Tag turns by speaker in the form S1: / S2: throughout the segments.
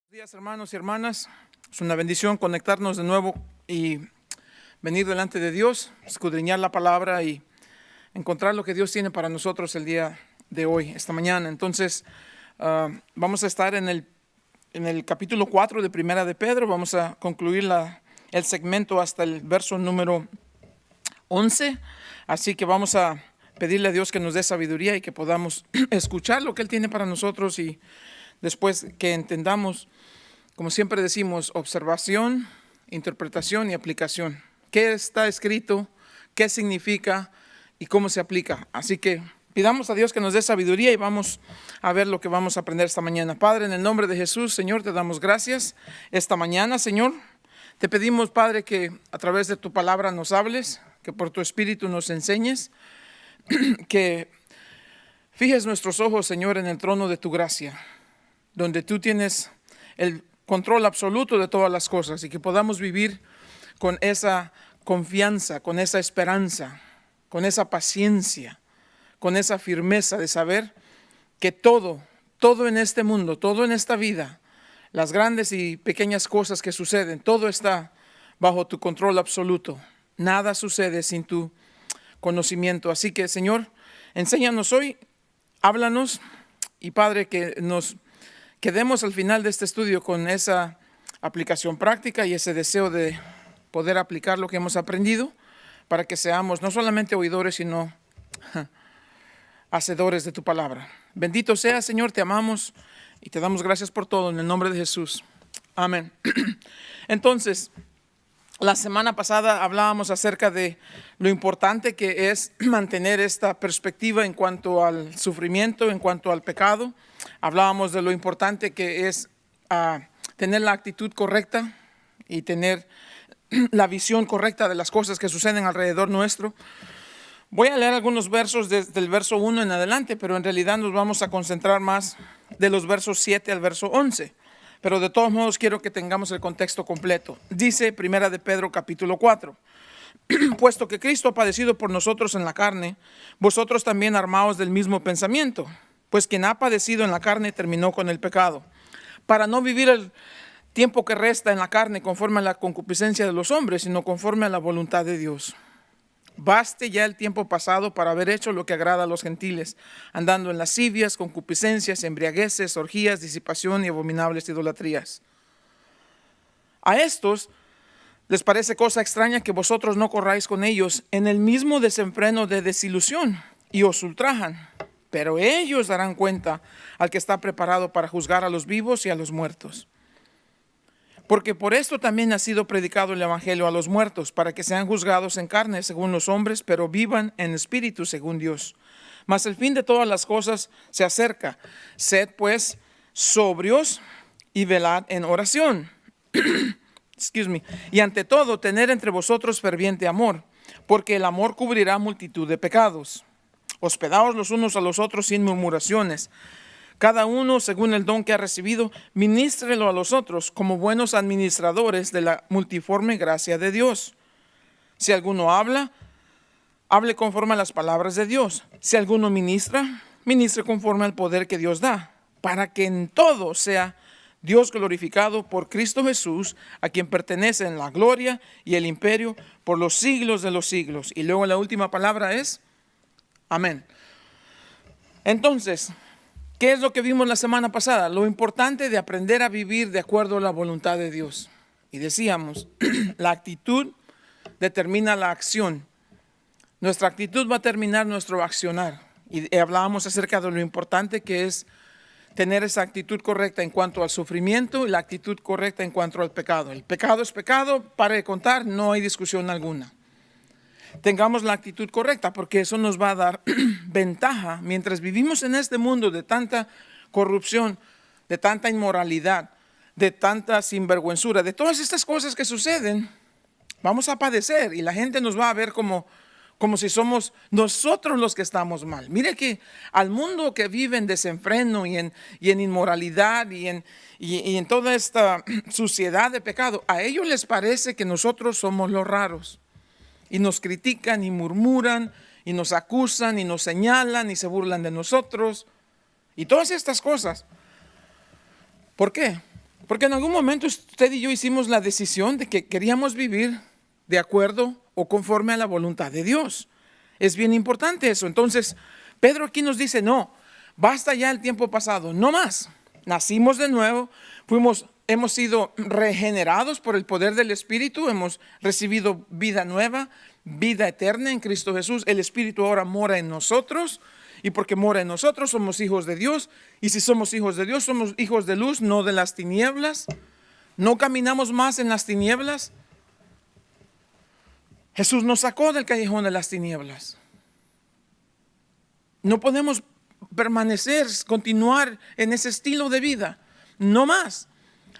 S1: Buenos días, hermanos y hermanas. Es una bendición conectarnos de nuevo y venir delante de Dios, escudriñar la palabra y encontrar lo que Dios tiene para nosotros el día de hoy, esta mañana. Entonces, vamos a estar en el capítulo 4 de Primera de Pedro. Vamos a concluir el segmento hasta el verso número 11. Así que vamos a pedirle a Dios que nos dé sabiduría y que podamos escuchar lo que Él tiene para nosotros, y después que entendamos, como siempre decimos, observación, interpretación y aplicación. ¿Qué está escrito? ¿Qué significa? ¿Y cómo se aplica? Así que pidamos a Dios que nos dé sabiduría y vamos a ver lo que vamos a aprender esta mañana. Padre, en el nombre de Jesús, Señor, te damos gracias esta mañana, Señor. Te pedimos, Padre, que a través de tu palabra nos hables, que por tu Espíritu nos enseñes, que fijes nuestros ojos, Señor, en el trono de tu gracia, donde tú tienes el control absoluto de todas las cosas, y que podamos vivir con esa confianza, con esa esperanza, con esa paciencia, con esa firmeza de saber que todo en este mundo, todo en esta vida, las grandes y pequeñas cosas que suceden, todo está bajo tu control absoluto. Nada sucede sin tu conocimiento. Así que, Señor, enséñanos hoy, háblanos, y Padre, que nos quedemos al final de este estudio con esa aplicación práctica y ese deseo de poder aplicar lo que hemos aprendido, para que seamos no solamente oidores, sino hacedores de tu palabra. Bendito sea, Señor, te amamos y te damos gracias por todo, en el nombre de Jesús. Amén. Entonces, la semana pasada hablábamos acerca de lo importante que es mantener esta perspectiva en cuanto al sufrimiento, en cuanto al pecado. Hablábamos de lo importante que es tener la actitud correcta y tener la visión correcta de las cosas que suceden alrededor nuestro. Voy a leer algunos versos desde el verso 1 en adelante, pero en realidad nos vamos a concentrar más de los versos 7 al verso 11. Pero de todos modos quiero que tengamos el contexto completo. Dice Primera de Pedro capítulo 4. Puesto que Cristo ha padecido por nosotros en la carne, vosotros también armaos del mismo pensamiento. Pues quien ha padecido en la carne terminó con el pecado, para no vivir el tiempo que resta en la carne conforme a la concupiscencia de los hombres, sino conforme a la voluntad de Dios. Baste ya el tiempo pasado para haber hecho lo que agrada a los gentiles, andando en lascivias, concupiscencias, embriagueces, orgías, disipación y abominables idolatrías. A estos les parece cosa extraña que vosotros no corráis con ellos en el mismo desenfreno de desilusión, y os ultrajan. Pero ellos darán cuenta al que está preparado para juzgar a los vivos y a los muertos. Porque por esto también ha sido predicado el evangelio a los muertos, para que sean juzgados en carne según los hombres, pero vivan en espíritu según Dios. Mas el fin de todas las cosas se acerca. Sed pues sobrios y velad en oración. Y ante todo, tener entre vosotros ferviente amor, porque el amor cubrirá multitud de pecados. Hospedaos los unos a los otros sin murmuraciones. Cada uno, según el don que ha recibido, ministrelo a los otros como buenos administradores de la multiforme gracia de Dios. Si alguno habla, hable conforme a las palabras de Dios. Si alguno ministra, ministre conforme al poder que Dios da, para que en todo sea Dios glorificado por Cristo Jesús, a quien pertenecen la gloria y el imperio por los siglos de los siglos. Y luego la última palabra es amén. Entonces, ¿qué es lo que vimos la semana pasada? Lo importante de aprender a vivir de acuerdo a la voluntad de Dios. Y decíamos, la actitud determina la acción. Nuestra actitud va a determinar nuestro accionar. Y hablábamos acerca de lo importante que es tener esa actitud correcta en cuanto al sufrimiento y la actitud correcta en cuanto al pecado. El pecado es pecado, para de contar, no hay discusión alguna. Tengamos la actitud correcta, porque eso nos va a dar ventaja mientras vivimos en este mundo de tanta corrupción, de tanta inmoralidad, de tanta sinvergüenzura, de todas estas cosas que suceden. Vamos a padecer y la gente nos va a ver como si somos nosotros los que estamos mal. Mire que al mundo que vive en desenfreno y en inmoralidad y en toda esta suciedad de pecado, a ellos les parece que nosotros somos los raros. Y nos critican y murmuran y nos acusan y nos señalan y se burlan de nosotros y todas estas cosas. ¿Por qué? Porque en algún momento usted y yo hicimos la decisión de que queríamos vivir de acuerdo o conforme a la voluntad de Dios. Es bien importante eso. Entonces, Pedro aquí nos dice, no, basta ya el tiempo pasado, no más. Nacimos de nuevo, hemos sido regenerados por el poder del Espíritu, hemos recibido vida nueva, vida eterna en Cristo Jesús. El Espíritu ahora mora en nosotros, y porque mora en nosotros somos hijos de Dios. Y si somos hijos de Dios, somos hijos de luz, no de las tinieblas. No caminamos más en las tinieblas. Jesús nos sacó del callejón de las tinieblas. No podemos permanecer, continuar en ese estilo de vida, no más.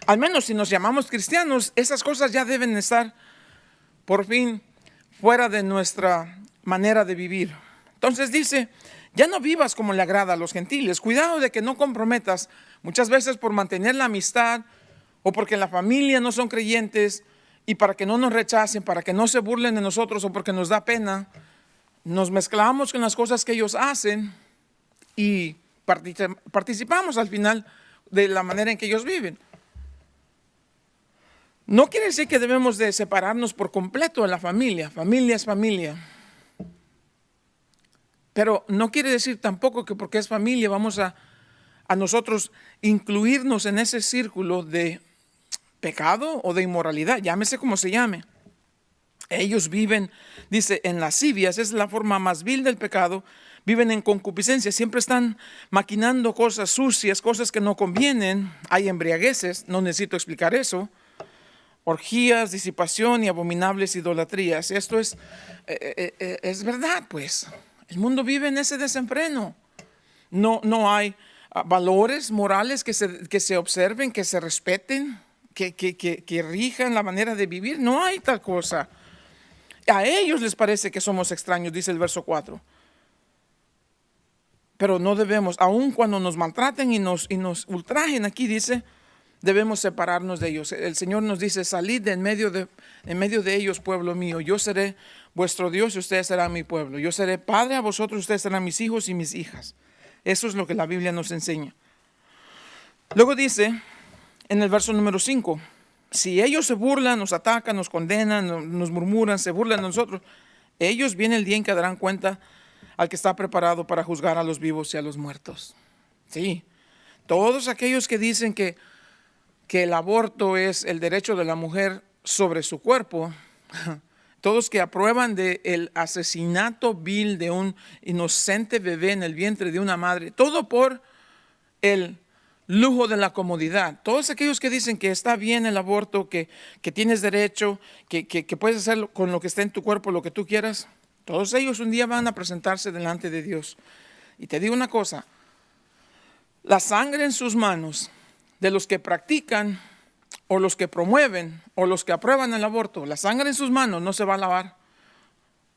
S1: Al menos si nos llamamos cristianos, esas cosas ya deben estar por fin fuera de nuestra manera de vivir. Entonces dice, ya no vivas como le agrada a los gentiles. Cuidado de que no comprometas, muchas veces por mantener la amistad o porque en la familia no son creyentes, y para que no nos rechacen, para que no se burlen de nosotros o porque nos da pena, nos mezclamos con las cosas que ellos hacen y participamos al final de la manera en que ellos viven. No quiere decir que debemos de separarnos por completo de la familia. Familia es familia. Pero no quiere decir tampoco que porque es familia vamos a nosotros incluirnos en ese círculo de pecado o de inmoralidad, llámese como se llame. Ellos viven, dice, en lascivias, es la forma más vil del pecado. Viven en concupiscencia, siempre están maquinando cosas sucias, cosas que no convienen. Hay embriagueces, no necesito explicar eso. Orgías, disipación y abominables idolatrías. Esto es verdad, pues. El mundo vive en ese desenfreno. No hay valores morales que se observen, que se respeten, que rijan la manera de vivir. No hay tal cosa. A ellos les parece que somos extraños, dice el verso 4. Pero no debemos, aun cuando nos maltraten y nos ultrajen, aquí dice, debemos separarnos de ellos. El Señor nos dice, salid en medio de ellos, pueblo mío. Yo seré vuestro Dios y ustedes serán mi pueblo. Yo seré padre a vosotros, ustedes serán mis hijos y mis hijas. Eso es lo que la Biblia nos enseña. Luego dice, en el verso número 5, si ellos se burlan, nos atacan, nos condenan, nos murmuran, se burlan de nosotros, ellos viene el día en que darán cuenta al que está preparado para juzgar a los vivos y a los muertos. Sí, todos aquellos que dicen que el aborto es el derecho de la mujer sobre su cuerpo, todos que aprueban del asesinato vil de un inocente bebé en el vientre de una madre, todo por el lujo de la comodidad. Todos aquellos que dicen que está bien el aborto, que tienes derecho, que puedes hacer con lo que está en tu cuerpo lo que tú quieras, todos ellos un día van a presentarse delante de Dios. Y te digo una cosa, la sangre en sus manos de los que practican o los que promueven o los que aprueban el aborto, la sangre en sus manos no se va a lavar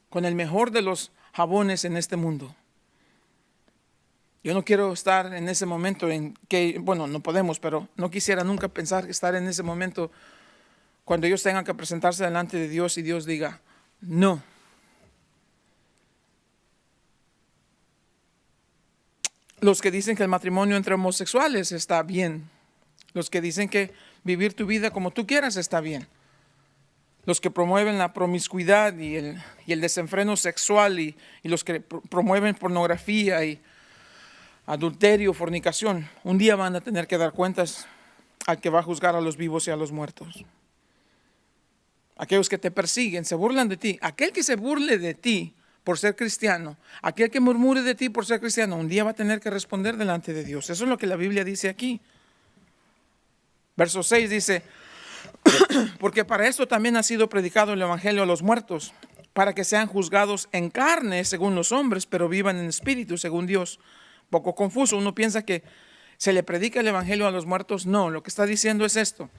S1: con el mejor de los jabones en este mundo. Yo no quiero estar en ese momento en que, bueno, no podemos, pero no quisiera nunca pensar estar en ese momento cuando ellos tengan que presentarse delante de Dios y Dios diga, no. Los que dicen que el matrimonio entre homosexuales está bien. Los que dicen que vivir tu vida como tú quieras está bien. Los que promueven la promiscuidad y el desenfreno sexual y los que promueven pornografía y adulterio, fornicación, un día van a tener que dar cuentas al que va a juzgar a los vivos y a los muertos. Aquellos que te persiguen, se burlan de ti. Aquel que se burle de ti por ser cristiano, aquel que murmure de ti por ser cristiano, un día va a tener que responder delante de Dios. Eso es lo que la Biblia dice aquí. Verso 6 dice, porque para esto también ha sido predicado el evangelio a los muertos, para que sean juzgados en carne según los hombres, pero vivan en espíritu según Dios. Poco confuso, uno piensa que se le predica el evangelio a los muertos. No, lo que está diciendo es esto.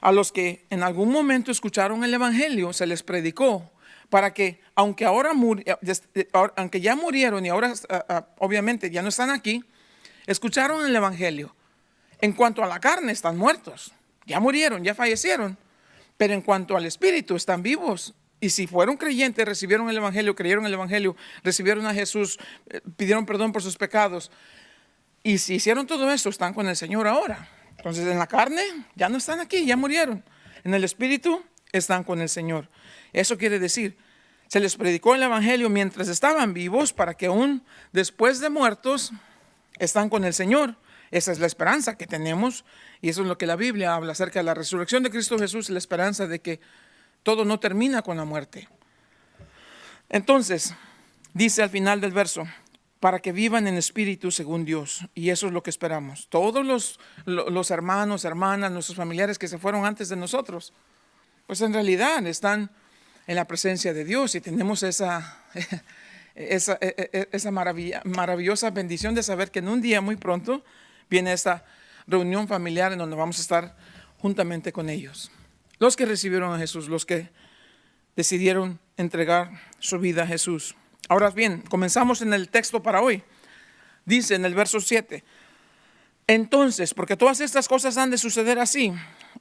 S1: A los que en algún momento escucharon el evangelio, se les predicó para que, aunque ya murieron y ahora obviamente ya no están aquí, escucharon el evangelio. En cuanto a la carne, están muertos. Ya murieron, ya fallecieron. Pero en cuanto al espíritu, están vivos. Y si fueron creyentes, recibieron el evangelio, creyeron el evangelio, recibieron a Jesús, pidieron perdón por sus pecados. Y si hicieron todo eso, están con el Señor ahora. Entonces en la carne ya no están aquí, ya murieron. En el espíritu están con el Señor. Eso quiere decir, se les predicó el evangelio mientras estaban vivos para que aún después de muertos están con el Señor. Esa es la esperanza que tenemos y eso es lo que la Biblia habla acerca de la resurrección de Cristo Jesús, la esperanza de que todo no termina con la muerte. Entonces, dice al final del verso, para que vivan en espíritu según Dios. Y eso es lo que esperamos. Todos los hermanos, hermanas, nuestros familiares que se fueron antes de nosotros, pues en realidad están en la presencia de Dios y tenemos esa maravillosa bendición de saber que en un día muy pronto viene esta reunión familiar en donde vamos a estar juntamente con ellos. Los que recibieron a Jesús, los que decidieron entregar su vida a Jesús. Ahora bien, comenzamos en el texto para hoy. Dice en el verso 7, entonces, porque todas estas cosas han de suceder así.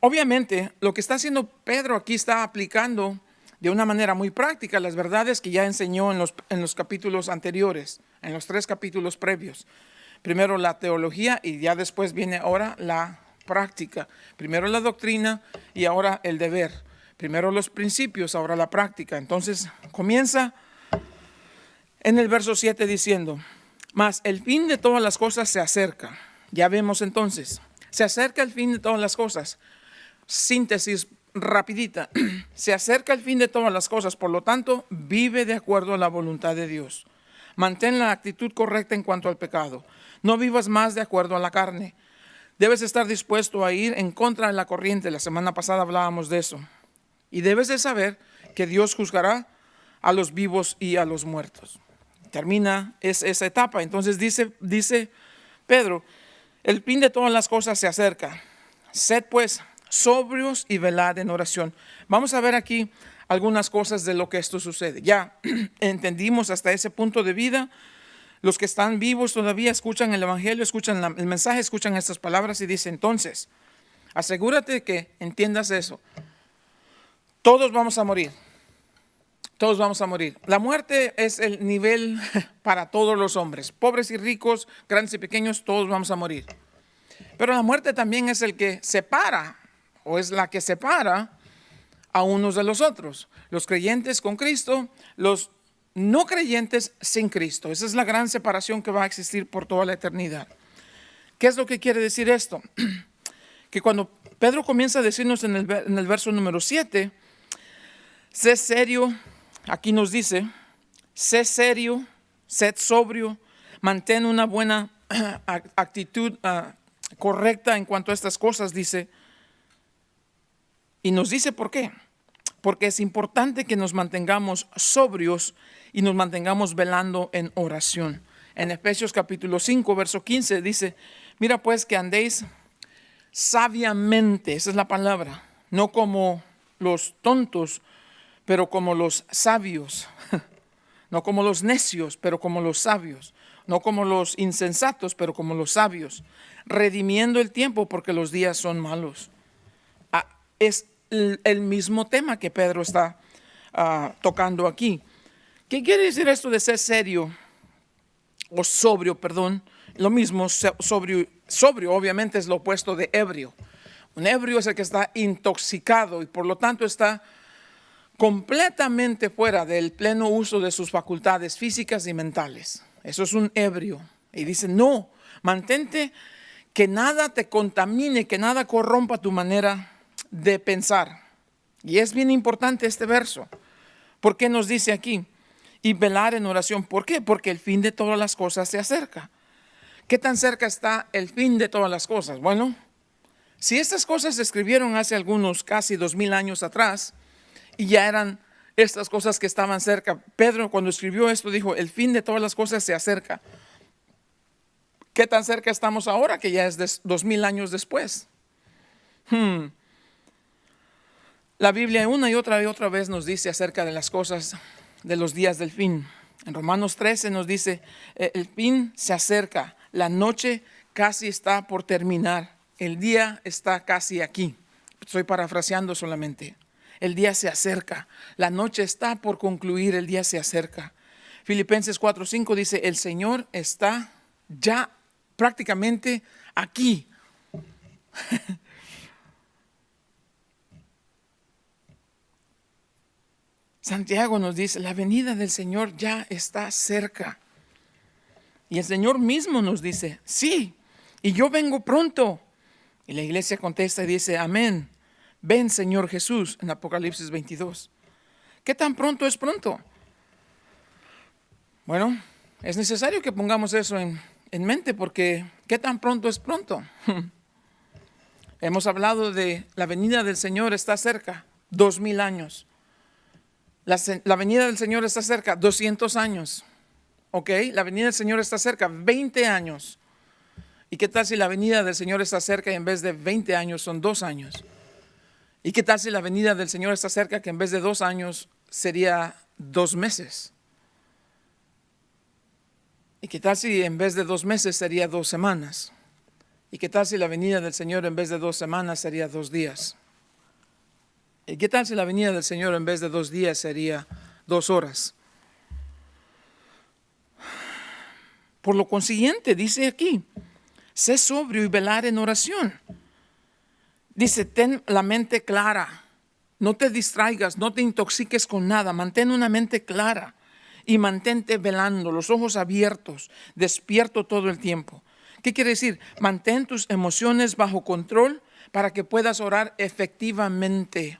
S1: Obviamente, lo que está haciendo Pedro aquí está aplicando de una manera muy práctica las verdades que ya enseñó en los capítulos anteriores, en los 3 capítulos previos. Primero la teología y ya después viene ahora la práctica. Primero la doctrina y ahora el deber. Primero los principios, ahora la práctica. Entonces comienza en el verso 7 diciendo, mas el fin de todas las cosas se acerca. Ya vemos entonces, se acerca el fin de todas las cosas. Síntesis rapidita, se acerca el fin de todas las cosas, por lo tanto, vive de acuerdo a la voluntad de Dios. Mantén la actitud correcta en cuanto al pecado. No vivas más de acuerdo a la carne. Debes estar dispuesto a ir en contra de la corriente. La semana pasada hablábamos de eso. Y debes de saber que Dios juzgará a los vivos y a los muertos. Termina esa etapa. Entonces dice Pedro, el fin de todas las cosas se acerca. Sed pues sobrios y velad en oración. Vamos a ver aquí algunas cosas de lo que esto sucede. Ya entendimos hasta ese punto de vida. Los que están vivos todavía escuchan el evangelio, escuchan el mensaje, escuchan estas palabras y dice entonces, asegúrate que entiendas eso. Todos vamos a morir. Todos vamos a morir. La muerte es el nivel para todos los hombres. Pobres y ricos, grandes y pequeños, todos vamos a morir. Pero la muerte también es el que separa, o es la que separa a unos de los otros. Los creyentes con Cristo, los no creyentes sin Cristo. Esa es la gran separación que va a existir por toda la eternidad. ¿Qué es lo que quiere decir esto? Que cuando Pedro comienza a decirnos en el verso número 7, sé serio. Aquí nos dice, sé serio, sed sobrio, mantén una buena actitud correcta en cuanto a estas cosas, dice. Y nos dice por qué. Porque es importante que nos mantengamos sobrios y nos mantengamos velando en oración. En Efesios capítulo 5, verso 15 dice, mira pues que andéis sabiamente, esa es la palabra, no como los tontos, pero como los sabios, no como los necios, pero como los sabios, no como los insensatos, pero como los sabios, redimiendo el tiempo porque los días son malos. Es el mismo tema que Pedro está tocando aquí. ¿Qué quiere decir esto de ser serio o sobrio, perdón? Lo mismo, sobrio obviamente es lo opuesto de ebrio. Un ebrio es el que está intoxicado y por lo tanto está completamente fuera del pleno uso de sus facultades físicas y mentales. Eso es un ebrio. Y dice, no, mantente que nada te contamine, que nada corrompa tu manera de pensar. Y es bien importante este verso. ¿Por qué nos dice aquí? Y velar en oración. ¿Por qué? Porque el fin de todas las cosas se acerca. ¿Qué tan cerca está el fin de todas las cosas? Bueno, si estas cosas se escribieron hace algunos casi 2000 años atrás, y ya eran estas cosas que estaban cerca. Pedro cuando escribió esto dijo, el fin de todas las cosas se acerca. ¿Qué tan cerca estamos ahora que ya es 2000 años después? La Biblia una y otra vez nos dice acerca de las cosas de los días del fin. En Romanos 13 nos dice, el fin se acerca, la noche casi está por terminar, el día está casi aquí. Estoy parafraseando solamente. El día se acerca, la noche está por concluir, el día se acerca. Filipenses 4:5 dice, el Señor está ya prácticamente aquí. Santiago nos dice, la venida del Señor ya está cerca. Y el Señor mismo nos dice, sí, y yo vengo pronto. Y la iglesia contesta y dice, amén. Ven, Señor Jesús, en Apocalipsis 22. ¿Qué tan pronto es pronto? Bueno, es necesario que pongamos eso en mente, porque ¿qué tan pronto es pronto? Hemos hablado de la venida del Señor está cerca, 2000 años. La venida del Señor está cerca, 200 años. ¿Ok? La venida del Señor está cerca, 20 años. ¿Y qué tal si la venida del Señor está cerca y en vez de 20 años son 2 años? ¿Y qué tal si la venida del Señor está cerca que en vez de 2 años sería 2 meses? ¿Y qué tal si en vez de 2 meses sería 2 semanas? ¿Y qué tal si la venida del Señor en vez de 2 semanas sería 2 días? ¿Y qué tal si la venida del Señor en vez de 2 días sería 2 horas? Por lo consiguiente, dice aquí, sé sobrio y velar en oración. Dice, ten la mente clara, no te distraigas, no te intoxiques con nada, mantén una mente clara y mantente velando, los ojos abiertos, despierto todo el tiempo. ¿Qué quiere decir? Mantén tus emociones bajo control para que puedas orar efectivamente.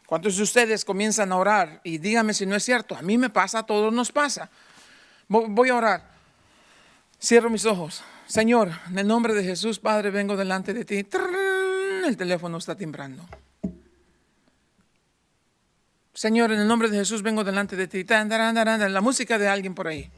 S1: ¿Cuántos de ustedes comienzan a orar? Y dígame si no es cierto, a mí me pasa, a todos nos pasa. Voy a orar. Cierro mis ojos. Señor, en el nombre de Jesús, Padre, vengo delante de ti. El teléfono está timbrando. Señor, en el nombre de Jesús, vengo delante de ti. La música de alguien por ahí.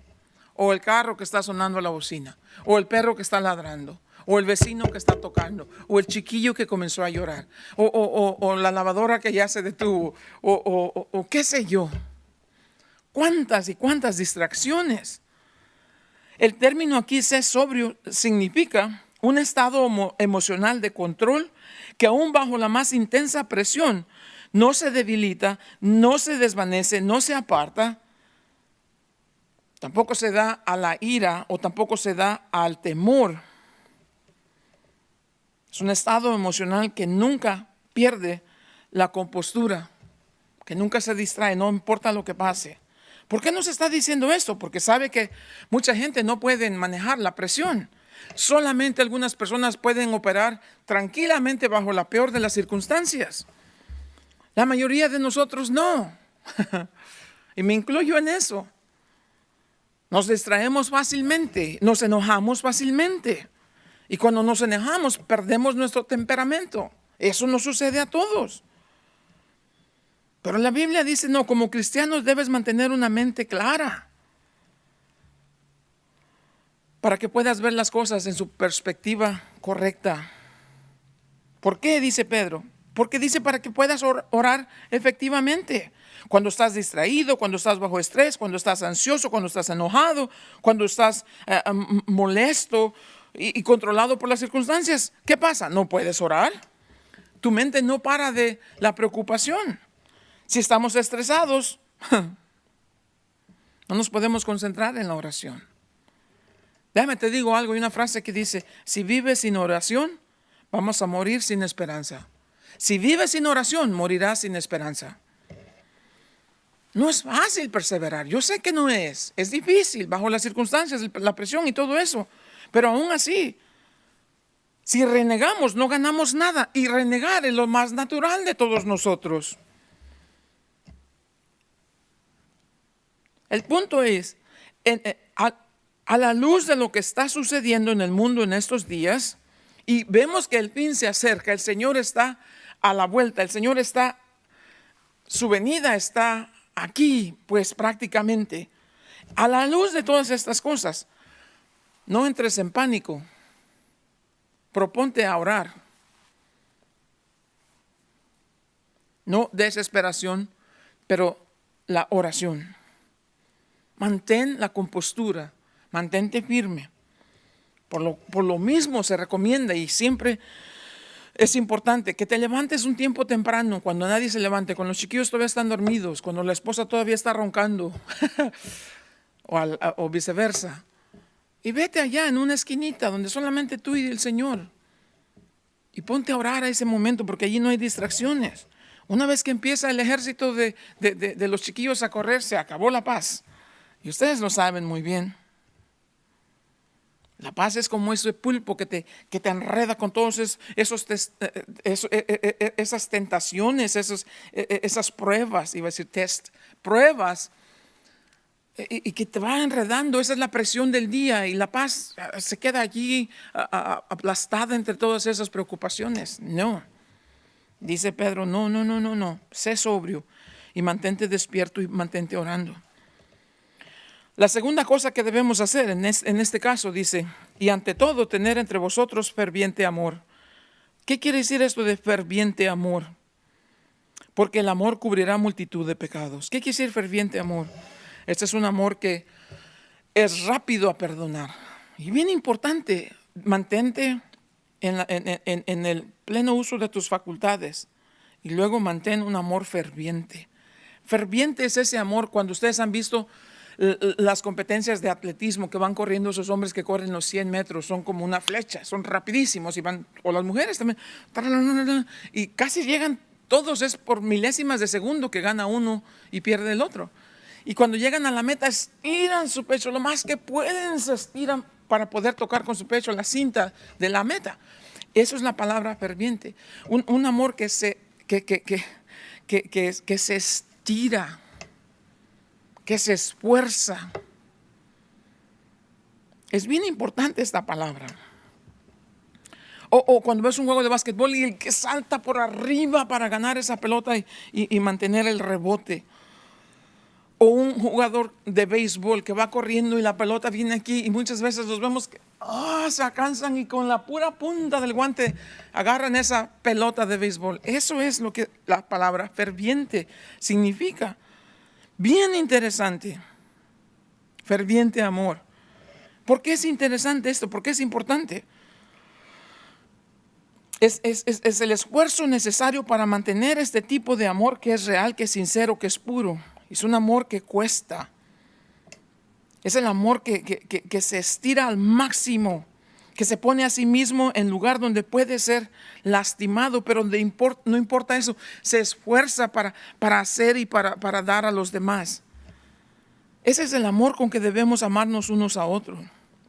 S1: O el carro que está sonando a la bocina. O el perro que está ladrando. O el vecino que está tocando. O el chiquillo que comenzó a llorar. O la lavadora que ya se detuvo. O qué sé yo. ¿Cuántas y cuántas distracciones? El término aquí, ser sobrio, significa un estado emocional de control que aún bajo la más intensa presión no se debilita, no se desvanece, no se aparta, tampoco se da a la ira o tampoco se da al temor. Es un estado emocional que nunca pierde la compostura, que nunca se distrae, no importa lo que pase. ¿Por qué nos está diciendo esto? Porque sabe que mucha gente no puede manejar la presión. Solamente algunas personas pueden operar tranquilamente bajo la peor de las circunstancias. La mayoría de nosotros no. Y me incluyo en eso. Nos distraemos fácilmente, nos enojamos fácilmente. Y cuando nos enojamos, perdemos nuestro temperamento. Eso nos sucede a todos. Pero la Biblia dice, no, como cristianos debes mantener una mente clara para que puedas ver las cosas en su perspectiva correcta. ¿Por qué? Dice Pedro. Porque dice para que puedas orar efectivamente. Cuando estás distraído, cuando estás bajo estrés, cuando estás ansioso, cuando estás enojado, cuando estás molesto y controlado por las circunstancias. ¿Qué pasa? No puedes orar. Tu mente no para de la preocupación. Si estamos estresados, no nos podemos concentrar en la oración. Déjame te digo algo, hay una frase que dice, si vives sin oración, vamos a morir sin esperanza. Si vives sin oración, morirás sin esperanza. No es fácil perseverar, yo sé que no es difícil bajo las circunstancias, la presión y todo eso, pero aún así, si renegamos no ganamos nada y renegar es lo más natural de todos nosotros. El punto es, a la luz de lo que está sucediendo en el mundo en estos días, y vemos que el fin se acerca, el Señor está a la vuelta, el Señor está, su venida está aquí, pues prácticamente. A la luz de todas estas cosas, no entres en pánico, proponte a orar. No desesperación, pero la oración. Mantén la compostura, mantente firme. Por lo mismo se recomienda y siempre es importante que te levantes un tiempo temprano, cuando nadie se levante, cuando los chiquillos todavía están dormidos, cuando la esposa todavía está roncando o viceversa. Y vete allá en una esquinita donde solamente tú y el Señor. y ponte a orar a ese momento, porque allí no hay distracciones. Una vez que empieza el ejército de los chiquillos a correr, se acabó la paz. Y ustedes lo saben muy bien. La paz es como ese pulpo que te enreda con todos esas tentaciones, esas pruebas, iba a decir pruebas, y que te va enredando. Esa es la presión del día, y la paz se queda allí aplastada entre todas esas preocupaciones. No, dice Pedro, no, sé sobrio y mantente despierto y mantente orando. La segunda cosa que debemos hacer en este caso dice, y ante todo tener entre vosotros ferviente amor. ¿Qué quiere decir esto de ferviente amor? Porque el amor cubrirá multitud de pecados. ¿Qué quiere decir ferviente amor? Este es un amor que es rápido a perdonar. Y bien importante, mantente en el pleno uso de tus facultades. Y luego mantén un amor ferviente. Ferviente es ese amor cuando ustedes han visto las competencias de atletismo que van corriendo esos hombres que corren los 100 metros, son como una flecha, son rapidísimos y van, o las mujeres también, y casi llegan todos, es por milésimas de segundo que gana uno y pierde el otro. Y cuando llegan a la meta estiran su pecho, lo más que pueden se estiran para poder tocar con su pecho la cinta de la meta. Eso es la palabra ferviente, un amor que se estira, que se esfuerza. Es bien importante esta palabra. O cuando ves un juego de básquetbol y el que salta por arriba para ganar esa pelota y mantener el rebote. O un jugador de béisbol que va corriendo y la pelota viene aquí, y muchas veces los vemos que se cansan y con la pura punta del guante agarran esa pelota de béisbol. Eso es lo que la palabra ferviente significa. Bien interesante. Ferviente amor. ¿Por qué es interesante esto? ¿Por qué es importante? Es el esfuerzo necesario para mantener este tipo de amor que es real, que es sincero, que es puro. Es un amor que cuesta. Es el amor que se estira al máximo, que se pone a sí mismo en lugar donde puede ser lastimado, pero no importa eso, se esfuerza para hacer y para dar a los demás. Ese es el amor con que debemos amarnos unos a otros.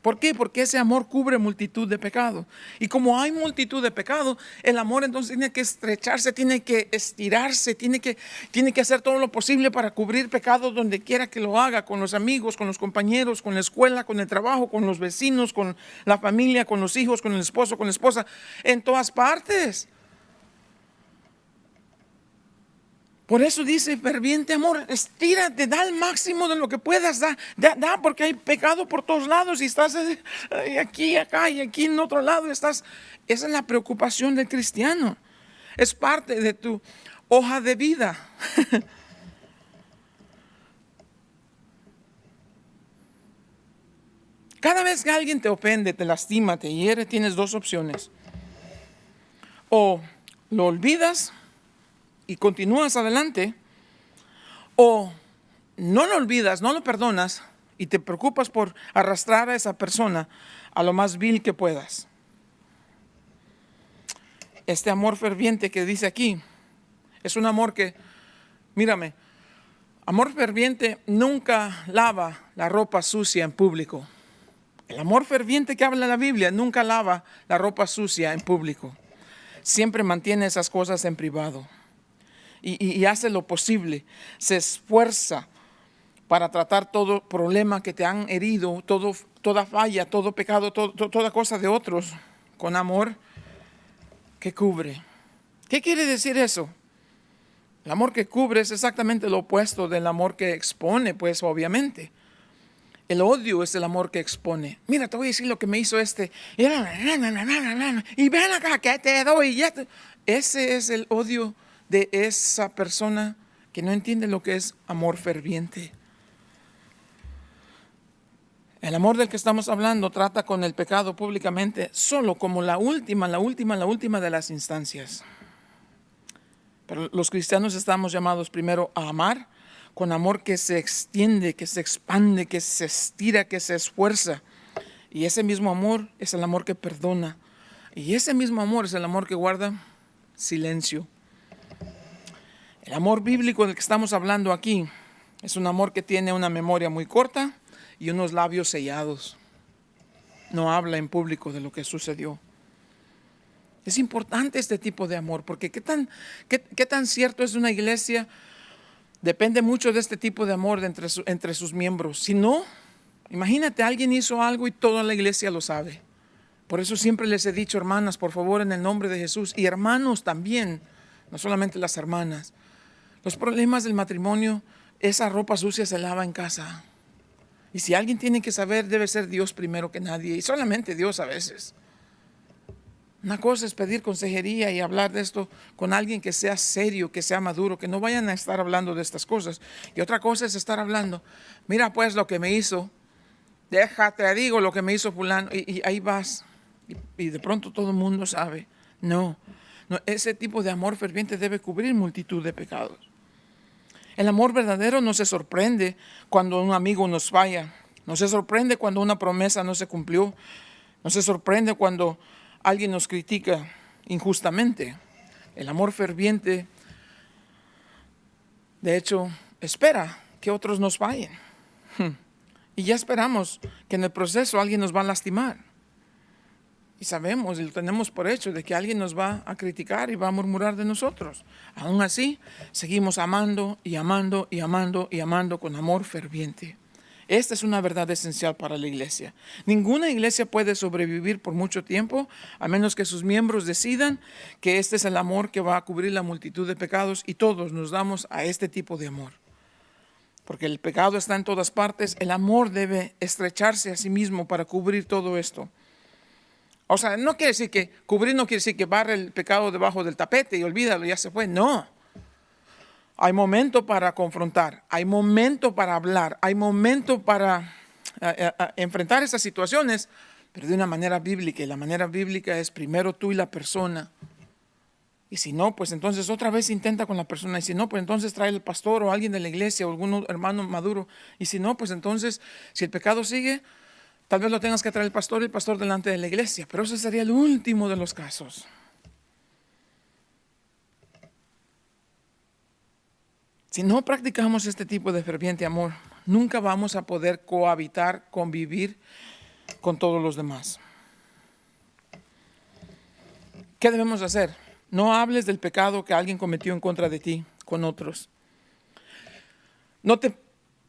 S1: ¿Por qué? Porque ese amor cubre multitud de pecados. Y como hay multitud de pecados, el amor entonces tiene que estrecharse, tiene que estirarse, tiene que hacer todo lo posible para cubrir pecados donde quiera que lo haga, con los amigos, con los compañeros, con la escuela, con el trabajo, con los vecinos, con la familia, con los hijos, con el esposo, con la esposa, en todas partes. Por eso dice ferviente amor, estírate, da el máximo de lo que puedas, da porque hay pecado por todos lados y estás aquí, acá y aquí en otro lado. Esa es la preocupación del cristiano, es parte de tu hoja de vida. Cada vez que alguien te ofende, te lastima, te hiere, tienes dos opciones. O lo olvidas y continúas adelante, o no lo olvidas, no lo perdonas y te preocupas por arrastrar a esa persona a lo más vil que puedas. Este amor ferviente que dice aquí es un amor que, mírame, amor ferviente nunca lava la ropa sucia en público. El amor ferviente que habla la Biblia nunca lava la ropa sucia en público. Siempre mantiene esas cosas en privado. Y hace lo posible, se esfuerza para tratar todo problema que te han herido, toda falla, todo pecado, toda cosa de otros, con amor que cubre. ¿Qué quiere decir eso? El amor que cubre es exactamente lo opuesto del amor que expone, pues obviamente. El odio es el amor que expone. Mira, te voy a decir lo que me hizo este. Y ven acá, que te doy. Ese es el odio de esa persona que no entiende lo que es amor ferviente. El amor del que estamos hablando trata con el pecado públicamente solo como la última de las instancias. Pero los cristianos estamos llamados primero a amar con amor que se extiende, que se expande, que se estira, que se esfuerza. Y ese mismo amor es el amor que perdona Y ese mismo amor es el amor que guarda silencio. El amor bíblico del que estamos hablando aquí es un amor que tiene una memoria muy corta y unos labios sellados. No habla en público de lo que sucedió. Es importante este tipo de amor, porque qué tan cierto es una iglesia depende mucho de este tipo de amor entre sus miembros. Si no, imagínate, alguien hizo algo y toda la iglesia lo sabe. Por eso siempre les he dicho, hermanas, por favor, en el nombre de Jesús, y hermanos también, no solamente las hermanas. Los problemas del matrimonio, esa ropa sucia se lava en casa. Y si alguien tiene que saber, debe ser Dios primero que nadie, y solamente Dios a veces. Una cosa es pedir consejería y hablar de esto con alguien que sea serio, que sea maduro, que no vayan a estar hablando de estas cosas. Y otra cosa es estar hablando, mira pues lo que me hizo, déjate, digo lo que me hizo fulano, y ahí vas. Y de pronto todo el mundo sabe. No, ese tipo de amor ferviente debe cubrir multitud de pecados. El amor verdadero no se sorprende cuando un amigo nos falla, no se sorprende cuando una promesa no se cumplió, no se sorprende cuando alguien nos critica injustamente. El amor ferviente, de hecho, espera que otros nos fallen. Y ya esperamos que en el proceso alguien nos va a lastimar. Y sabemos y lo tenemos por hecho de que alguien nos va a criticar y va a murmurar de nosotros. Aún así, seguimos amando y amando y amando y amando con amor ferviente. Esta es una verdad esencial para la iglesia. Ninguna iglesia puede sobrevivir por mucho tiempo a menos que sus miembros decidan que este es el amor que va a cubrir la multitud de pecados, y todos nos damos a este tipo de amor. Porque el pecado está en todas partes, el amor debe estrecharse a sí mismo para cubrir todo esto. O sea, no quiere decir que cubrir no quiere decir que barre el pecado debajo del tapete y olvídalo, ya se fue. No. Hay momento para confrontar, hay momento para hablar, hay momento para enfrentar esas situaciones, pero de una manera bíblica. Y la manera bíblica es primero tú y la persona. Y si no, pues entonces otra vez intenta con la persona. Y si no, pues entonces trae el pastor o alguien de la iglesia o algún hermano maduro. Y si no, pues entonces, si el pecado sigue, tal vez lo tengas que traer el pastor delante de la iglesia, pero ese sería el último de los casos. Si no practicamos este tipo de ferviente amor, nunca vamos a poder cohabitar, convivir con todos los demás. ¿Qué debemos hacer? No hables del pecado que alguien cometió en contra de ti con otros. No te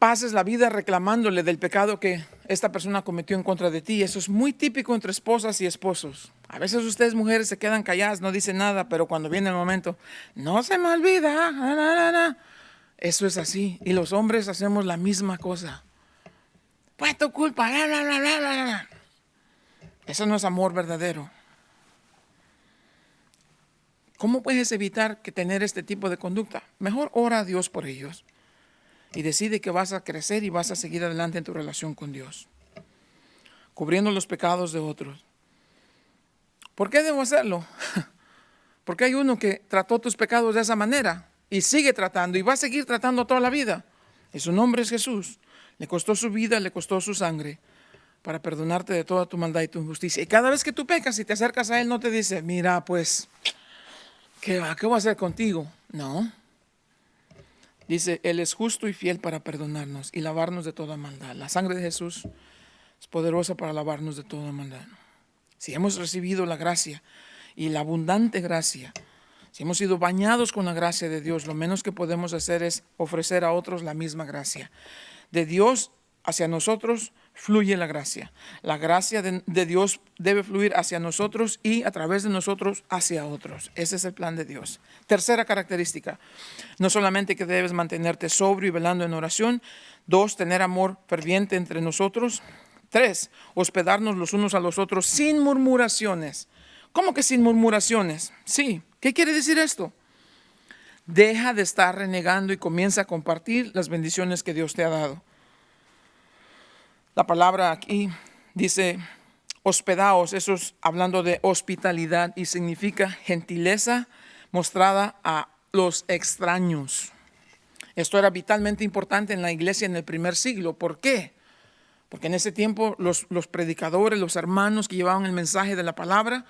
S1: pases la vida reclamándole del pecado que esta persona cometió en contra de ti. Eso es muy típico entre esposas y esposos. A veces ustedes mujeres se quedan calladas, no dicen nada, pero cuando viene el momento, no se me olvida. Eso es así. Y los hombres hacemos la misma cosa. Pues tu culpa. Eso no es amor verdadero. ¿Cómo puedes evitar tener este tipo de conducta? Mejor ora a Dios por ellos. Y decide que vas a crecer y vas a seguir adelante en tu relación con Dios, cubriendo los pecados de otros. ¿Por qué debo hacerlo? Porque hay uno que trató tus pecados de esa manera y sigue tratando y va a seguir tratando toda la vida. Y su nombre es Jesús. Le costó su vida, le costó su sangre para perdonarte de toda tu maldad y tu injusticia. Y cada vez que tú pecas y te acercas a Él, no te dice, mira, pues, ¿qué voy a hacer contigo? No. Dice, Él es justo y fiel para perdonarnos y lavarnos de toda maldad. La sangre de Jesús es poderosa para lavarnos de toda maldad. Si hemos recibido la gracia y la abundante gracia, si hemos sido bañados con la gracia de Dios, lo menos que podemos hacer es ofrecer a otros la misma gracia. De Dios hacia nosotros fluye la gracia. La gracia de Dios debe fluir hacia nosotros y a través de nosotros hacia otros. Ese es el plan de Dios. Tercera característica, no solamente que debes mantenerte sobrio y velando en oración. 2, tener amor ferviente entre nosotros. 3, hospedarnos los unos a los otros sin murmuraciones. ¿Cómo que sin murmuraciones? Sí, ¿qué quiere decir esto? Deja de estar renegando y comienza a compartir las bendiciones que Dios te ha dado. La palabra aquí dice hospedaos, eso es hablando de hospitalidad y significa gentileza mostrada a los extraños. Esto era vitalmente importante en la iglesia en el primer siglo. ¿Por qué? Porque en ese tiempo los predicadores, los hermanos que llevaban el mensaje de la palabra,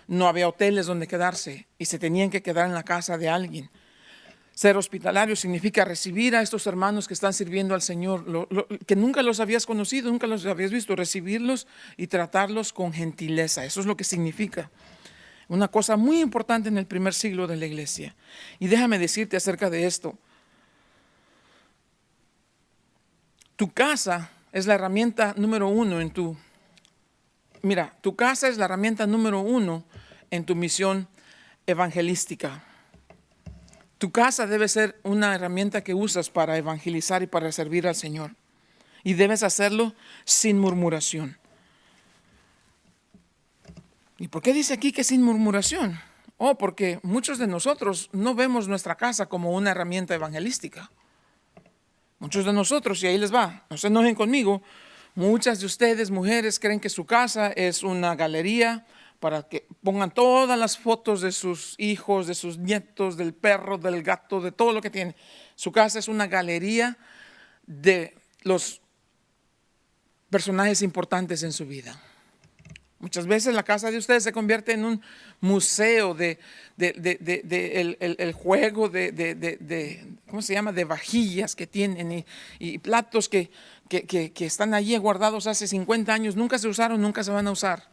S1: no había hoteles donde quedarse y se tenían que quedar en la casa de alguien. Ser hospitalario significa recibir a estos hermanos que están sirviendo al Señor, que nunca los habías conocido, nunca los habías visto, recibirlos y tratarlos con gentileza. Eso es lo que significa. Una cosa muy importante en el primer siglo de la iglesia. Y déjame decirte acerca de esto. Tu casa es la herramienta número uno en tu... Mira, tu casa es la herramienta número uno en tu misión evangelística. Tu casa debe ser una herramienta que usas para evangelizar y para servir al Señor. Y debes hacerlo sin murmuración. ¿Y por qué dice aquí que sin murmuración? Porque muchos de nosotros no vemos nuestra casa como una herramienta evangelística. Muchos de nosotros, y ahí les va, no se enojen conmigo, muchas de ustedes, mujeres, creen que su casa es una galería para que pongan todas las fotos de sus hijos, de sus nietos, del perro, del gato, de todo lo que tienen. Su casa es una galería de los personajes importantes en su vida. Muchas veces la casa de ustedes se convierte en un museo el juego ¿cómo se llama? De vajillas que tienen y platos que están allí guardados hace 50 años, nunca se usaron, nunca se van a usar.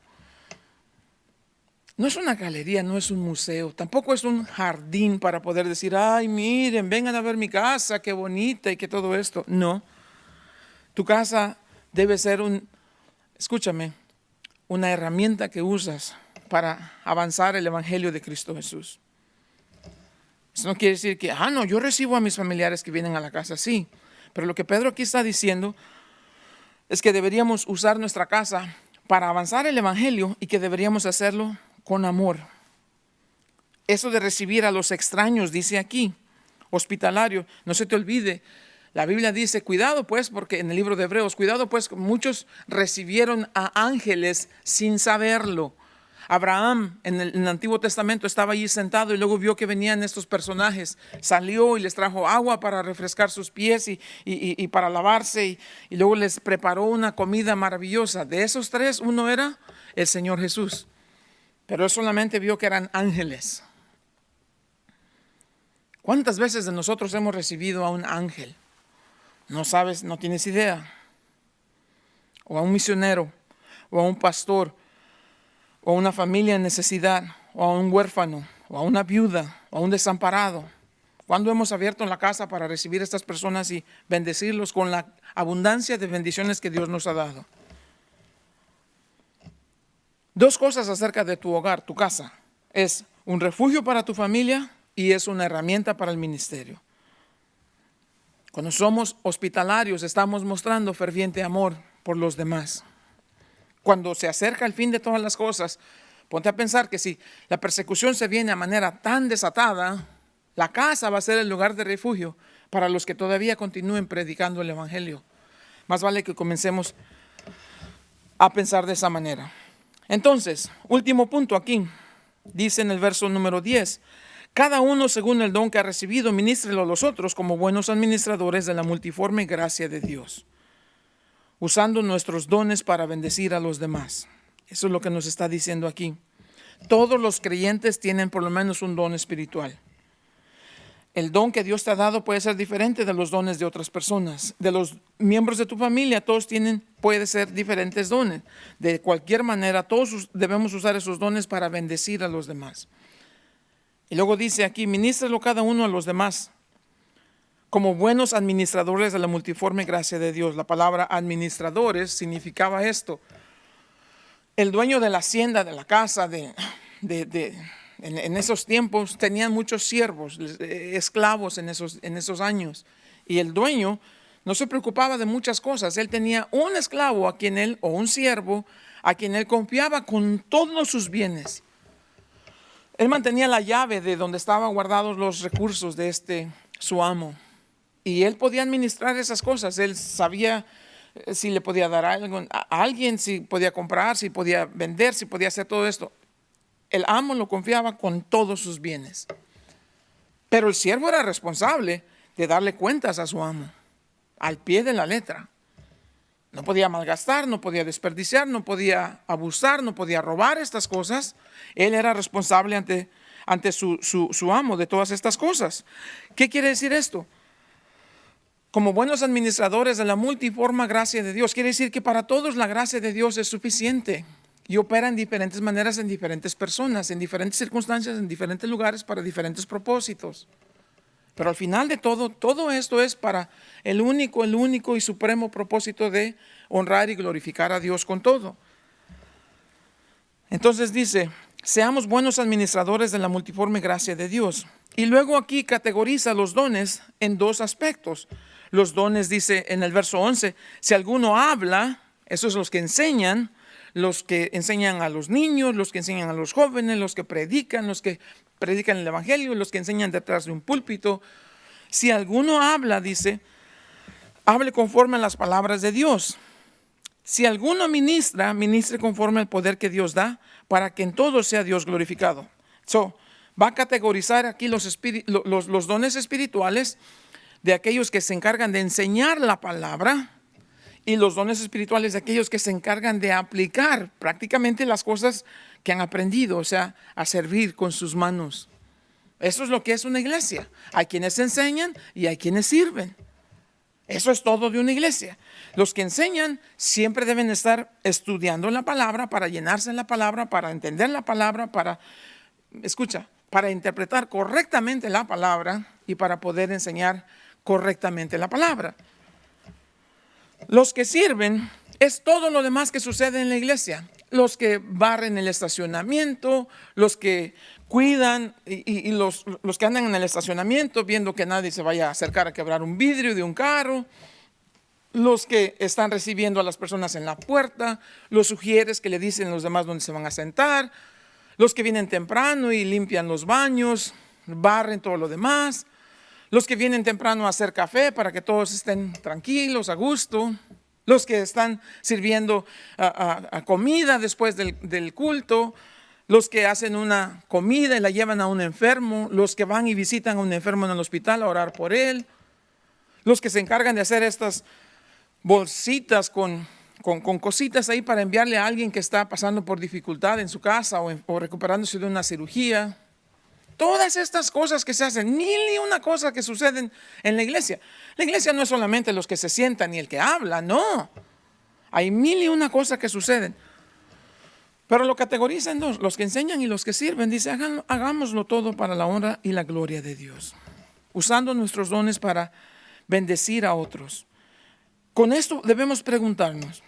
S1: No es una galería, no es un museo, tampoco es un jardín para poder decir, ay, miren, vengan a ver mi casa, qué bonita y que todo esto. No, tu casa debe ser escúchame, una herramienta que usas para avanzar el evangelio de Cristo Jesús. Eso no quiere decir que, no, yo recibo a mis familiares que vienen a la casa, sí. Pero lo que Pedro aquí está diciendo es que deberíamos usar nuestra casa para avanzar el evangelio y que deberíamos hacerlo con amor. Eso de recibir a los extraños, dice aquí, hospitalario, no se te olvide. La Biblia dice, cuidado pues, porque en el libro de Hebreos, cuidado pues, muchos recibieron a ángeles sin saberlo. Abraham en el Antiguo Testamento estaba allí sentado y luego vio que venían estos personajes. Salió y les trajo agua para refrescar sus pies y para lavarse y luego les preparó una comida maravillosa. De esos tres, uno era el Señor Jesús. Pero él solamente vio que eran ángeles. ¿Cuántas veces de nosotros hemos recibido a un ángel? No sabes, no tienes idea. O a un misionero, o a un pastor, o a una familia en necesidad, o a un huérfano, o a una viuda, o a un desamparado. ¿Cuándo hemos abierto la casa para recibir a estas personas y bendecirlos con la abundancia de bendiciones que Dios nos ha dado? Dos cosas acerca de tu hogar, tu casa. Es un refugio para tu familia y es una herramienta para el ministerio. Cuando somos hospitalarios, estamos mostrando ferviente amor por los demás. Cuando se acerca el fin de todas las cosas, ponte a pensar que si la persecución se viene a manera tan desatada, la casa va a ser el lugar de refugio para los que todavía continúen predicando el evangelio. Más vale que comencemos a pensar de esa manera. Entonces, último punto aquí, dice en el verso número 10, cada uno según el don que ha recibido, ministrelo a los otros como buenos administradores de la multiforme gracia de Dios, usando nuestros dones para bendecir a los demás. Eso es lo que nos está diciendo aquí. Todos los creyentes tienen por lo menos un don espiritual. El don que Dios te ha dado puede ser diferente de los dones de otras personas. De los miembros de tu familia, todos puede ser diferentes dones. De cualquier manera, todos debemos usar esos dones para bendecir a los demás. Y luego dice aquí, ministrelo cada uno a los demás, como buenos administradores de la multiforme gracia de Dios. La palabra administradores significaba esto. El dueño de la hacienda, de la casa, en esos tiempos tenían muchos siervos, esclavos en esos años. Y el dueño no se preocupaba de muchas cosas. Él tenía un esclavo o un siervo a quien él confiaba con todos sus bienes. Él mantenía la llave de donde estaban guardados los recursos de su amo. Y él podía administrar esas cosas. Él sabía si le podía dar algo a alguien, si podía comprar, si podía vender, si podía hacer todo esto. El amo lo confiaba con todos sus bienes. Pero el siervo era responsable de darle cuentas a su amo, al pie de la letra. No podía malgastar, no podía desperdiciar, no podía abusar, no podía robar estas cosas. Él era responsable ante su amo de todas estas cosas. ¿Qué quiere decir esto? Como buenos administradores de la multiforme gracia de Dios, quiere decir que para todos la gracia de Dios es suficiente y opera en diferentes maneras en diferentes personas, en diferentes circunstancias, en diferentes lugares, para diferentes propósitos. Pero al final de todo esto es para el único y supremo propósito de honrar y glorificar a Dios con todo. Entonces dice, seamos buenos administradores de la multiforme gracia de Dios. Y luego aquí categoriza los dones en dos aspectos. Los dones, dice en el verso 11, si alguno habla, esos los que enseñan a los niños, los que enseñan a los jóvenes, los que predican el evangelio, los que enseñan detrás de un púlpito. Si alguno habla, dice, hable conforme a las palabras de Dios. Si alguno ministra, ministre conforme al poder que Dios da, para que en todo sea Dios glorificado. Va a categorizar aquí los dones espirituales de aquellos que se encargan de enseñar la palabra, y los dones espirituales de aquellos que se encargan de aplicar prácticamente las cosas que han aprendido, o sea, a servir con sus manos. Eso es lo que es una iglesia. Hay quienes enseñan y hay quienes sirven. Eso es todo de una iglesia. Los que enseñan siempre deben estar estudiando la palabra para llenarse en la palabra, para entender la palabra, para interpretar correctamente la palabra y para poder enseñar correctamente la palabra. Los que sirven es todo lo demás que sucede en la iglesia. Los que barren el estacionamiento, los que cuidan y los que andan en el estacionamiento viendo que nadie se vaya a acercar a quebrar un vidrio de un carro, los que están recibiendo a las personas en la puerta, los sugieres que le dicen a los demás dónde se van a sentar, los que vienen temprano y limpian los baños, barren todo lo demás, los que vienen temprano a hacer café para que todos estén tranquilos, a gusto, los que están sirviendo a comida después del culto, los que hacen una comida y la llevan a un enfermo, los que van y visitan a un enfermo en el hospital a orar por él, los que se encargan de hacer estas bolsitas con cositas ahí para enviarle a alguien que está pasando por dificultad en su casa o recuperándose de una cirugía. Todas estas cosas que se hacen, ni una cosa que suceden en la iglesia. La iglesia no es solamente los que se sientan y el que habla, no. Hay mil y una cosas que suceden. Pero lo categorizan dos, los que enseñan y los que sirven. Dice, hagámoslo todo para la honra y la gloria de Dios, usando nuestros dones para bendecir a otros. Con esto debemos preguntarnos,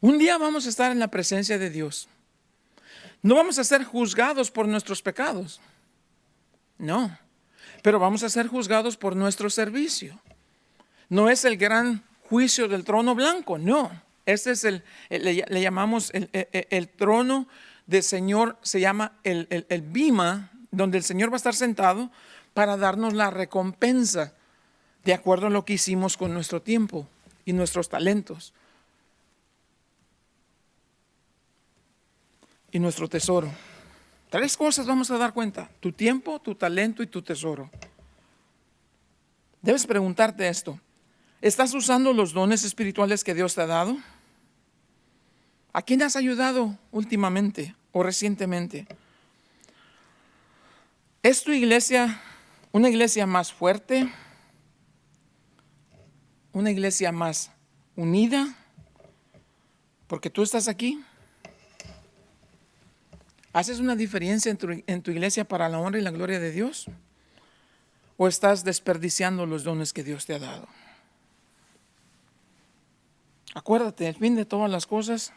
S1: un día vamos a estar en la presencia de Dios. No vamos a ser juzgados por nuestros pecados, no, pero vamos a ser juzgados por nuestro servicio. No es el gran juicio del trono blanco, no. Este es le llamamos el trono del Señor, se llama el bima, donde el Señor va a estar sentado para darnos la recompensa de acuerdo a lo que hicimos con nuestro tiempo y nuestros talentos. Y nuestro tesoro. 3 cosas vamos a dar cuenta: tu tiempo, tu talento y tu tesoro. Debes preguntarte esto: ¿estás usando los dones espirituales que Dios te ha dado? ¿A quién has ayudado últimamente o recientemente? ¿Es tu iglesia una iglesia más fuerte? ¿Una iglesia más unida? Porque tú estás aquí. ¿Haces una diferencia en tu iglesia para la honra y la gloria de Dios? ¿O estás desperdiciando los dones que Dios te ha dado? Acuérdate, el fin de todas las cosas,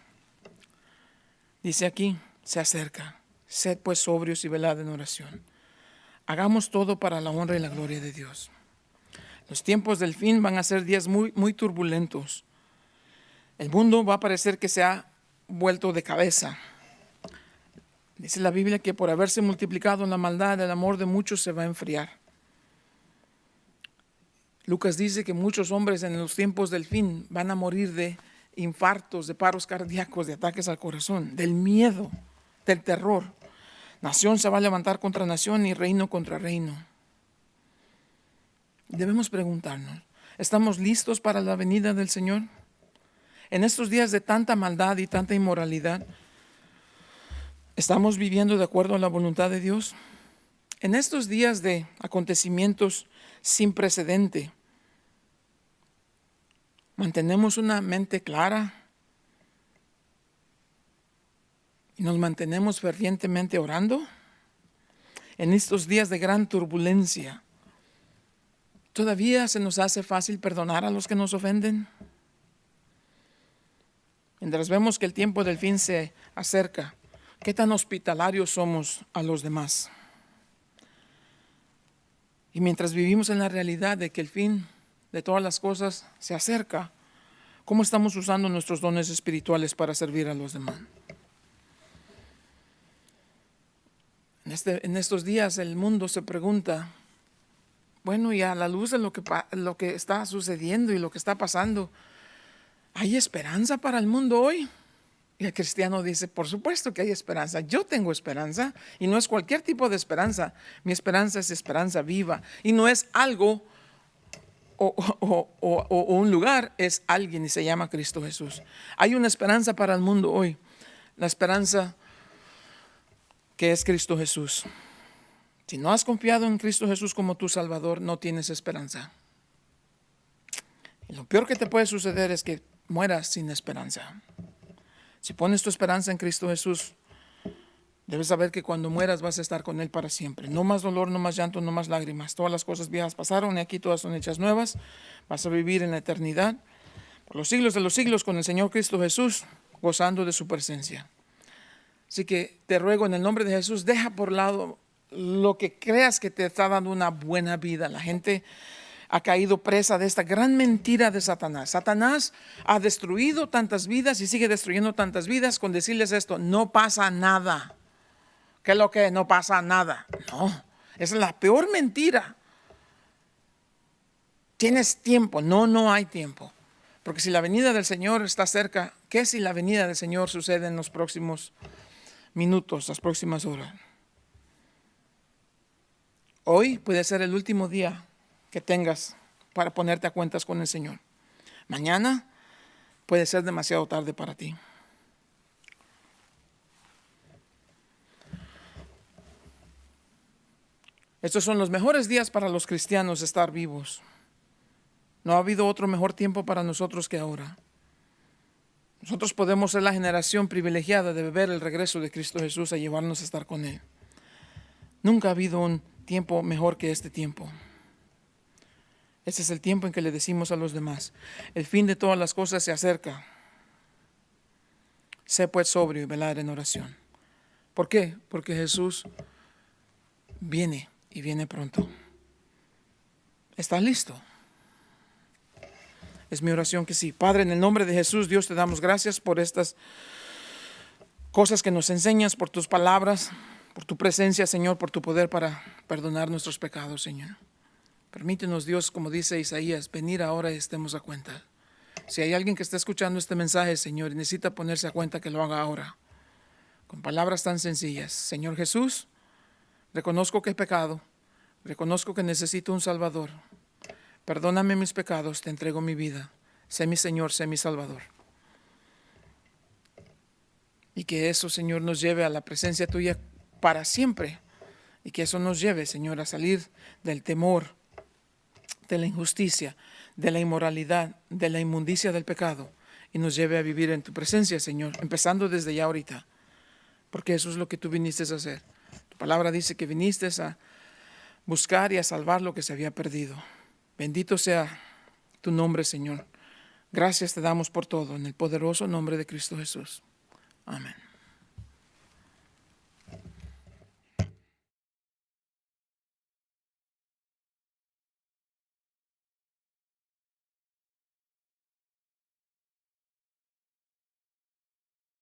S1: dice aquí, se acerca. Sed pues sobrios y velad en oración. Hagamos todo para la honra y la gloria de Dios. Los tiempos del fin van a ser días muy, muy turbulentos. El mundo va a parecer que se ha vuelto de cabeza. Dice la Biblia que por haberse multiplicado la maldad, el amor de muchos se va a enfriar. Lucas dice que muchos hombres en los tiempos del fin van a morir de infartos, de paros cardíacos, de ataques al corazón, del miedo, del terror. Nación se va a levantar contra nación y reino contra reino. Debemos preguntarnos, ¿Estamos listos para la venida del Señor? En estos días de tanta maldad y tanta inmoralidad, ¿estamos viviendo de acuerdo a la voluntad de Dios? En estos días de acontecimientos sin precedente, ¿mantenemos una mente clara y nos mantenemos fervientemente orando? En estos días de gran turbulencia, ¿todavía se nos hace fácil perdonar a los que nos ofenden? Mientras vemos que el tiempo del fin se acerca, ¿qué tan hospitalarios somos a los demás? Y mientras vivimos en la realidad de que el fin de todas las cosas se acerca, ¿cómo estamos usando nuestros dones espirituales para servir a los demás? En estos días el mundo se pregunta, bueno, y a la luz de lo que está sucediendo y lo que está pasando, ¿hay esperanza para el mundo hoy? Y el cristiano dice, por supuesto que hay esperanza. Yo tengo esperanza y no es cualquier tipo de esperanza. Mi esperanza es esperanza viva y no es algo o un lugar, es alguien y se llama Cristo Jesús. Hay una esperanza para el mundo hoy, la esperanza que es Cristo Jesús. Si no has confiado en Cristo Jesús como tu Salvador, no tienes esperanza. Y lo peor que te puede suceder es que mueras sin esperanza. Si pones tu esperanza en Cristo Jesús, debes saber que cuando mueras vas a estar con Él para siempre. No más dolor, no más llanto, no más lágrimas. Todas las cosas viejas pasaron y aquí todas son hechas nuevas. Vas a vivir en la eternidad, por los siglos de los siglos, con el Señor Cristo Jesús, gozando de su presencia. Así que te ruego en el nombre de Jesús, deja por lado lo que creas que te está dando una buena vida. La gente ha caído presa de esta gran mentira de Satanás. Satanás ha destruido tantas vidas y sigue destruyendo tantas vidas con decirles esto, no pasa nada. ¿Qué es lo que no pasa nada? No, esa es la peor mentira. ¿Tienes tiempo? No, no hay tiempo. Porque si la venida del Señor está cerca, ¿qué si la venida del Señor sucede en los próximos minutos, las próximas horas? Hoy puede ser el último día que tengas para ponerte a cuentas con el Señor. Mañana puede ser demasiado tarde para ti. Estos son los mejores días para los cristianos estar vivos. No ha habido otro mejor tiempo para nosotros que ahora. Nosotros podemos ser la generación privilegiada de ver el regreso de Cristo Jesús a llevarnos a estar con Él. Nunca ha habido un tiempo mejor que este tiempo. Este es el tiempo en que le decimos a los demás, el fin de todas las cosas se acerca. Sé pues sobrio y velar en oración. ¿Por qué? Porque Jesús viene y viene pronto. ¿Estás listo? Es mi oración que sí. Padre, en el nombre de Jesús, Dios, te damos gracias por estas cosas que nos enseñas, por tus palabras, por tu presencia, Señor, por tu poder para perdonar nuestros pecados, Señor. Permítenos, Dios, como dice Isaías, venir ahora y estemos a cuenta. Si hay alguien que está escuchando este mensaje, Señor, y necesita ponerse a cuenta, que lo haga ahora. Con palabras tan sencillas. Señor Jesús, reconozco que he pecado. Reconozco que necesito un Salvador. Perdóname mis pecados, te entrego mi vida. Sé mi Señor, sé mi Salvador. Y que eso, Señor, nos lleve a la presencia tuya para siempre. Y que eso nos lleve, Señor, a salir del temor, de la injusticia, de la inmoralidad, de la inmundicia del pecado. Y nos lleve a vivir en tu presencia, Señor, empezando desde ya ahorita. Porque eso es lo que tú viniste a hacer. Tu palabra dice que viniste a buscar y a salvar lo que se había perdido. Bendito sea tu nombre, Señor. Gracias te damos por todo, en el poderoso nombre de Cristo Jesús. Amén.